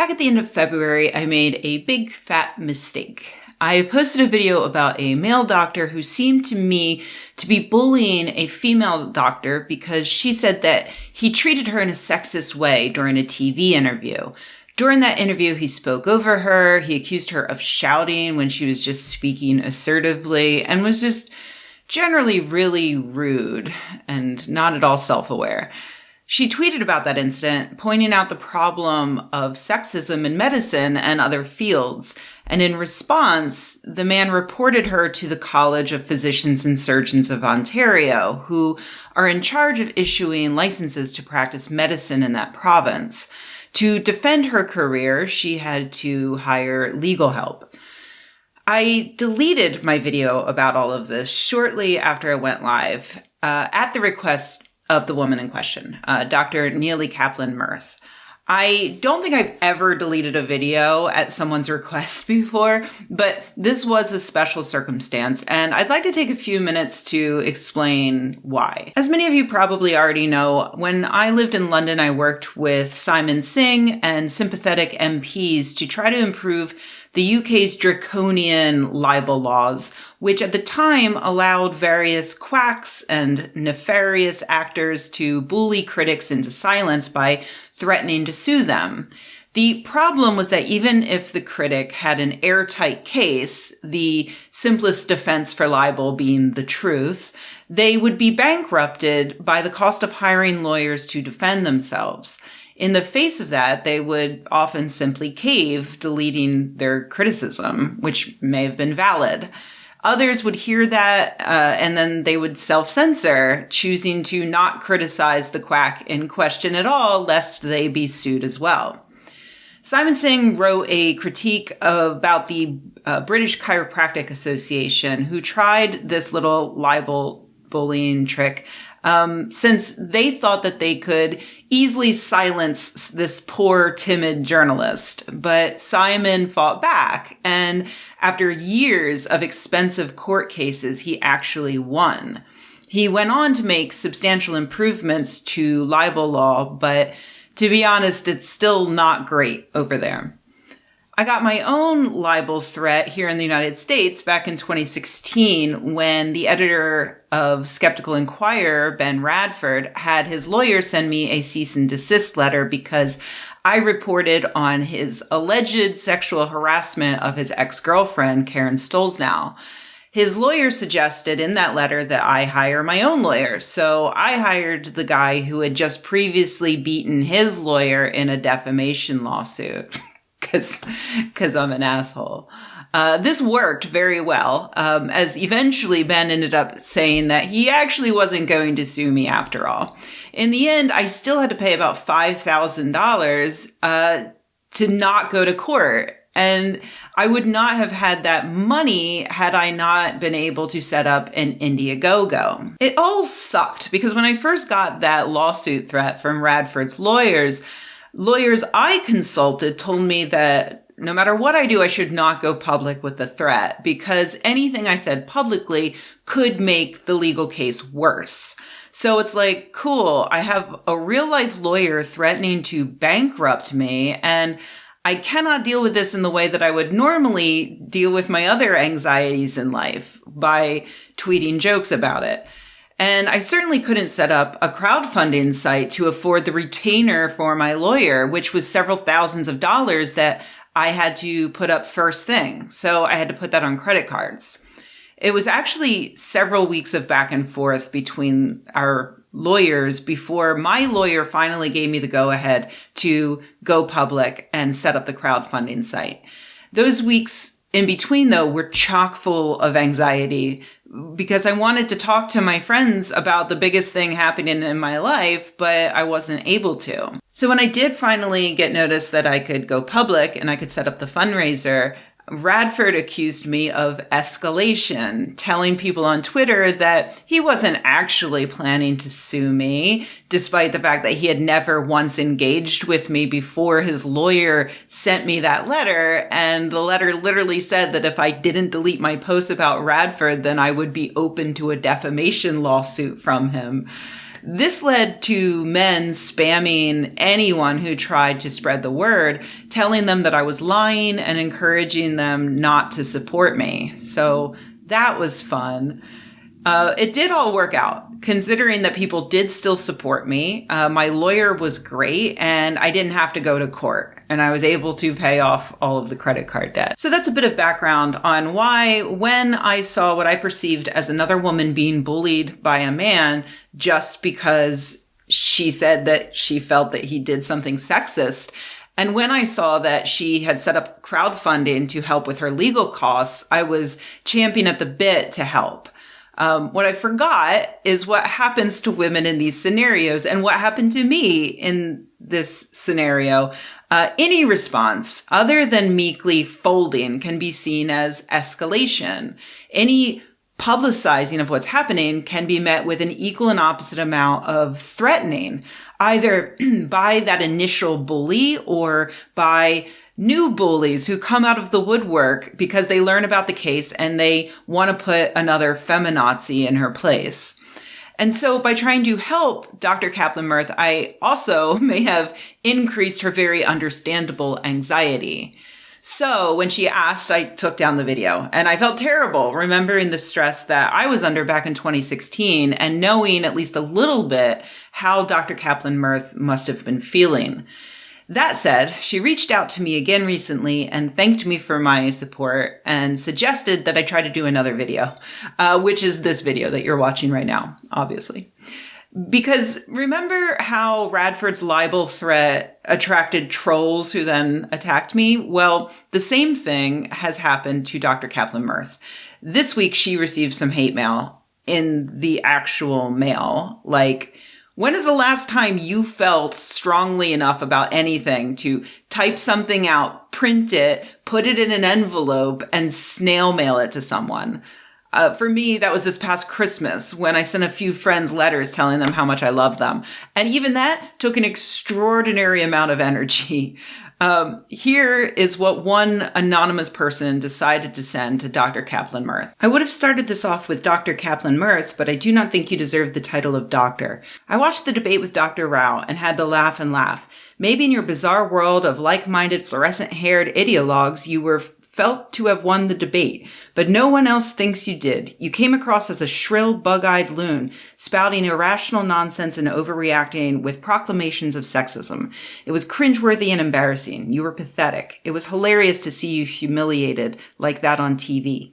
Back at the end of February, I made a big fat mistake. I posted a video about a male doctor who seemed to me to be bullying a female doctor because she said that he treated her in a sexist way during a TV interview. During that interview, he spoke over her, he accused her of shouting when she was just speaking assertively, and was just generally really rude and not at all self-aware. She tweeted about that incident, pointing out the problem of sexism in medicine and other fields. And in response, the man reported her to the College of Physicians and Surgeons of Ontario, who are in charge of issuing licenses to practice medicine in that province. To defend her career, she had to hire legal help. I deleted my video about all of this shortly after it went live, at the request of the woman in question, Dr. Neely Kaplan-Myrth. I don't think I've ever deleted a video at someone's request before, but this was a special circumstance, and I'd like to take a few minutes to explain why. As many of you probably already know, when I lived in London, I worked with Simon Singh and sympathetic MPs to try to improve the UK's draconian libel laws, which at the time allowed various quacks and nefarious actors to bully critics into silence by threatening to sue them. The problem was that even if the critic had an airtight case, the simplest defense for libel being the truth, they would be bankrupted by the cost of hiring lawyers to defend themselves. In the face of that, they would often simply cave, deleting their criticism, which may have been valid. Others would hear that, and then they would self-censor, choosing to not criticize the quack in question at all, lest they be sued as well. Simon Singh wrote a critique about the British Chiropractic Association, who tried this little libel bullying trick since they thought that they could easily silence this poor, timid journalist. But Simon fought back, and after years of expensive court cases, he actually won. He went on to make substantial improvements to libel law, but to be honest, it's still not great over there. I got my own libel threat here in the United States back in 2016 when the editor of Skeptical Inquirer, Ben Radford, had his lawyer send me a cease and desist letter because I reported on his alleged sexual harassment of his ex-girlfriend, Karen Stolznow. His lawyer suggested in that letter that I hire my own lawyer, so I hired the guy who had just previously beaten his lawyer in a defamation lawsuit. Because I'm an asshole. This worked very well, as eventually Ben ended up saying that he actually wasn't going to sue me after all. In the end, I still had to pay about $5,000 to not go to court. And I would not have had that money had I not been able to set up an Indiegogo. It all sucked because when I first got that lawsuit threat from Radford's lawyers I consulted told me that no matter what I do, I should not go public with the threat because anything I said publicly could make the legal case worse. So it's like, cool, I have a real life lawyer threatening to bankrupt me, and I cannot deal with this in the way that I would normally deal with my other anxieties in life by tweeting jokes about it. And I certainly couldn't set up a crowdfunding site to afford the retainer for my lawyer, which was several thousands of dollars that I had to put up first thing. So I had to put that on credit cards. It was actually several weeks of back and forth between our lawyers before my lawyer finally gave me the go-ahead to go public and set up the crowdfunding site. Those weeks in between, though, were chock full of anxiety because I wanted to talk to my friends about the biggest thing happening in my life, but I wasn't able to. So when I did finally get notice that I could go public and I could set up the fundraiser, Radford accused me of escalation, telling people on Twitter that he wasn't actually planning to sue me, despite the fact that he had never once engaged with me before his lawyer sent me that letter. And the letter literally said that if I didn't delete my post about Radford, then I would be open to a defamation lawsuit from him. This led to men spamming anyone who tried to spread the word, telling them that I was lying and encouraging them not to support me. So that was fun. It did all work out, considering that people did still support me. My lawyer was great, and I didn't have to go to court, and I was able to pay off all of the credit card debt. So that's a bit of background on why, when I saw what I perceived as another woman being bullied by a man just because she said that she felt that he did something sexist, and when I saw that she had set up crowdfunding to help with her legal costs, I was champing at the bit to help. What I forgot is what happens to women in these scenarios and what happened to me in this scenario. Any response other than meekly folding can be seen as escalation. Any publicizing of what's happening can be met with an equal and opposite amount of threatening, either by that initial bully or by new bullies who come out of the woodwork because they learn about the case and they want to put another feminazi in her place. And so by trying to help Dr. Kaplan-Myrth, I also may have increased her very understandable anxiety. So when she asked, I took down the video, and I felt terrible remembering the stress that I was under back in 2016 and knowing at least a little bit how Dr. Kaplan-Myrth must have been feeling. That said, she reached out to me again recently and thanked me for my support and suggested that I try to do another video, which is this video that you're watching right now, obviously. Because remember how Radford's libel threat attracted trolls who then attacked me? Well, the same thing has happened to Dr. Kaplan-Myrth. This week, she received some hate mail in the actual mail, like, when is the last time you felt strongly enough about anything to type something out, print it, put it in an envelope, and snail mail it to someone? For me, that was this past Christmas when I sent a few friends letters telling them how much I love them. And even that took an extraordinary amount of energy. Here is what one anonymous person decided to send to Dr. Kaplan-Myrth. I would have started this off with Dr. Kaplan-Myrth, but I do not think you deserve the title of doctor. I watched the debate with Dr. Rao and had to laugh and laugh. Maybe in your bizarre world of like-minded fluorescent-haired ideologues, you were felt to have won the debate, but no one else thinks you did. You came across as a shrill, bug-eyed loon, spouting irrational nonsense and overreacting with proclamations of sexism. It was cringeworthy and embarrassing. You were pathetic. It was hilarious to see you humiliated like that on TV.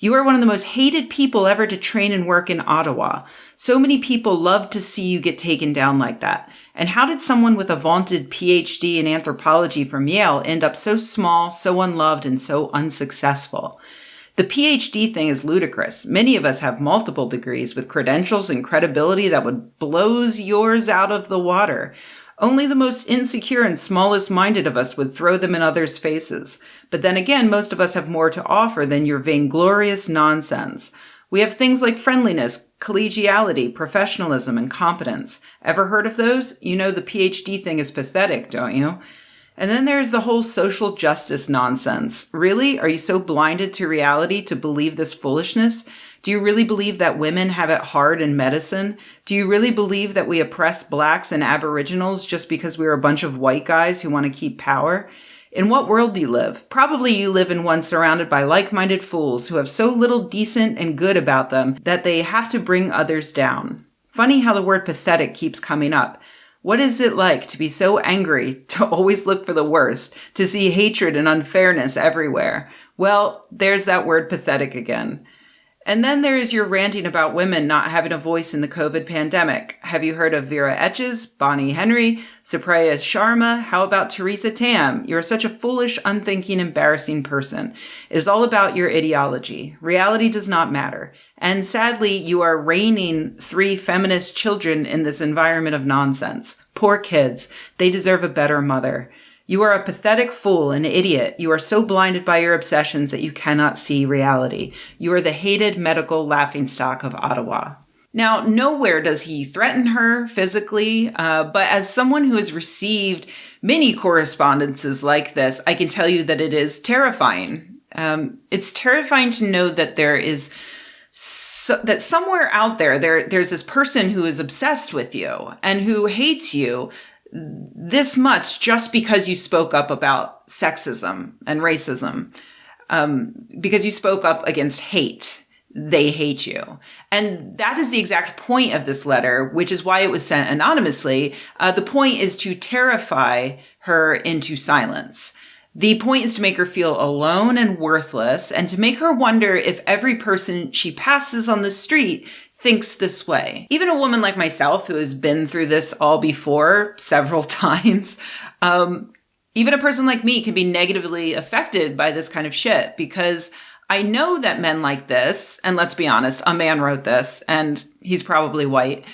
You are one of the most hated people ever to train and work in Ottawa. So many people love to see you get taken down like that. And how did someone with a vaunted PhD in anthropology from Yale end up so small, so unloved, and so unsuccessful? The PhD thing is ludicrous. Many of us have multiple degrees with credentials and credibility that would blows yours out of the water. Only the most insecure and smallest minded of us would throw them in others' faces. But then again, most of us have more to offer than your vainglorious nonsense. We have things like friendliness, collegiality, professionalism, and competence. Ever heard of those? You know the PhD thing is pathetic, don't you? And then there's the whole social justice nonsense. Really? Are you so blinded to reality to believe this foolishness? Do you really believe that women have it hard in medicine? Do you really believe that we oppress blacks and aboriginals just because we're a bunch of white guys who want to keep power? In what world do you live? Probably you live in one surrounded by like-minded fools who have so little decent and good about them that they have to bring others down. Funny how the word pathetic keeps coming up. What is it like to be so angry, to always look for the worst, to see hatred and unfairness everywhere? Well, there's that word pathetic again. And then there is your ranting about women not having a voice in the COVID pandemic. Have you heard of Vera Etches, Bonnie Henry, Supriya Sharma? How about Theresa Tam? You're such a foolish, unthinking, embarrassing person. It is all about your ideology. Reality does not matter. And sadly, you are raising 3 feminist children in this environment of nonsense. Poor kids. They deserve a better mother. You are a pathetic fool, an idiot. You are so blinded by your obsessions that you cannot see reality. You are the hated medical laughingstock of Ottawa. Now, nowhere does he threaten her physically, but as someone who has received many correspondences like this, I can tell you that it is terrifying. It's terrifying to know that there is that somewhere out there's this person who is obsessed with you and who hates you this much just because you spoke up about sexism and racism, because you spoke up against hate. They hate you. And that is the exact point of this letter, which is why it was sent anonymously. The point is to terrify her into silence. The point is to make her feel alone and worthless, and to make her wonder if every person she passes on the street thinks this way. Even a woman like myself, who has been through this all before several times, even a person like me can be negatively affected by this kind of shit, because I know that men like this, and let's be honest, a man wrote this, and he's probably white,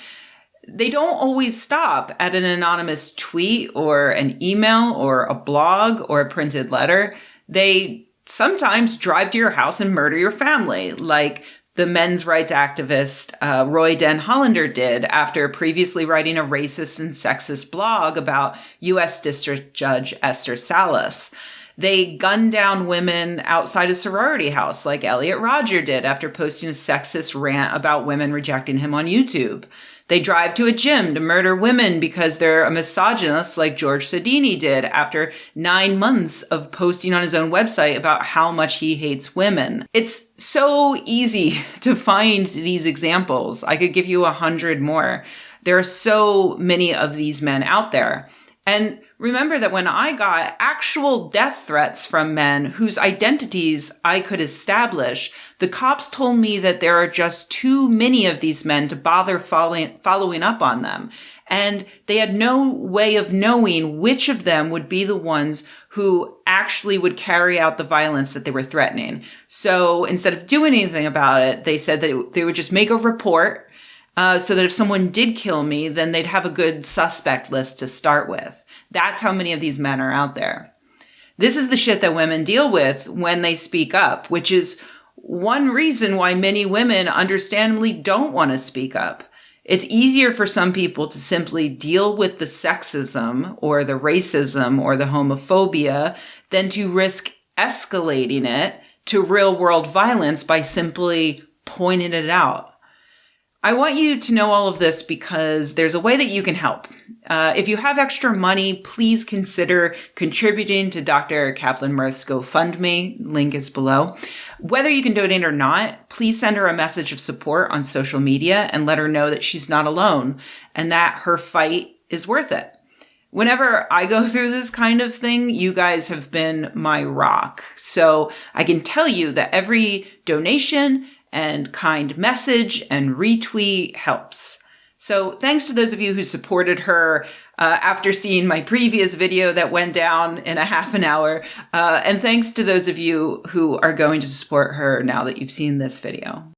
they don't always stop at an anonymous tweet or an email or a blog or a printed letter. They sometimes drive to your house and murder your family, like the men's rights activist Roy Den Hollander did after previously writing a racist and sexist blog about U.S. District Judge Esther Salas. They gun down women outside a sorority house like Elliot Rodger did after posting a sexist rant about women rejecting him on YouTube. They drive to a gym to murder women because they're a misogynist like George Sodini did after 9 months of posting on his own website about how much he hates women. It's so easy to find these examples. I could give you 100 more. There are so many of these men out there. And remember that when I got actual death threats from men whose identities I could establish, the cops told me that there are just too many of these men to bother following up on them. And they had no way of knowing which of them would be the ones who actually would carry out the violence that they were threatening. So instead of doing anything about it, they said that they would just make a report so that if someone did kill me, then they'd have a good suspect list to start with. That's how many of these men are out there. This is the shit that women deal with when they speak up, which is one reason why many women understandably don't want to speak up. It's easier for some people to simply deal with the sexism or the racism or the homophobia than to risk escalating it to real world violence by simply pointing it out. I want you to know all of this because there's a way that you can help. If you have extra money, please consider contributing to Dr. Kaplan-Myrth's GoFundMe. Link is below. Whether you can donate or not, please send her a message of support on social media and let her know that she's not alone and that her fight is worth it. Whenever I go through this kind of thing, you guys have been my rock. So I can tell you that every donation and kind message and retweet helps. So thanks to those of you who supported her after seeing my previous video that went down in a half an hour. And thanks to those of you who are going to support her now that you've seen this video.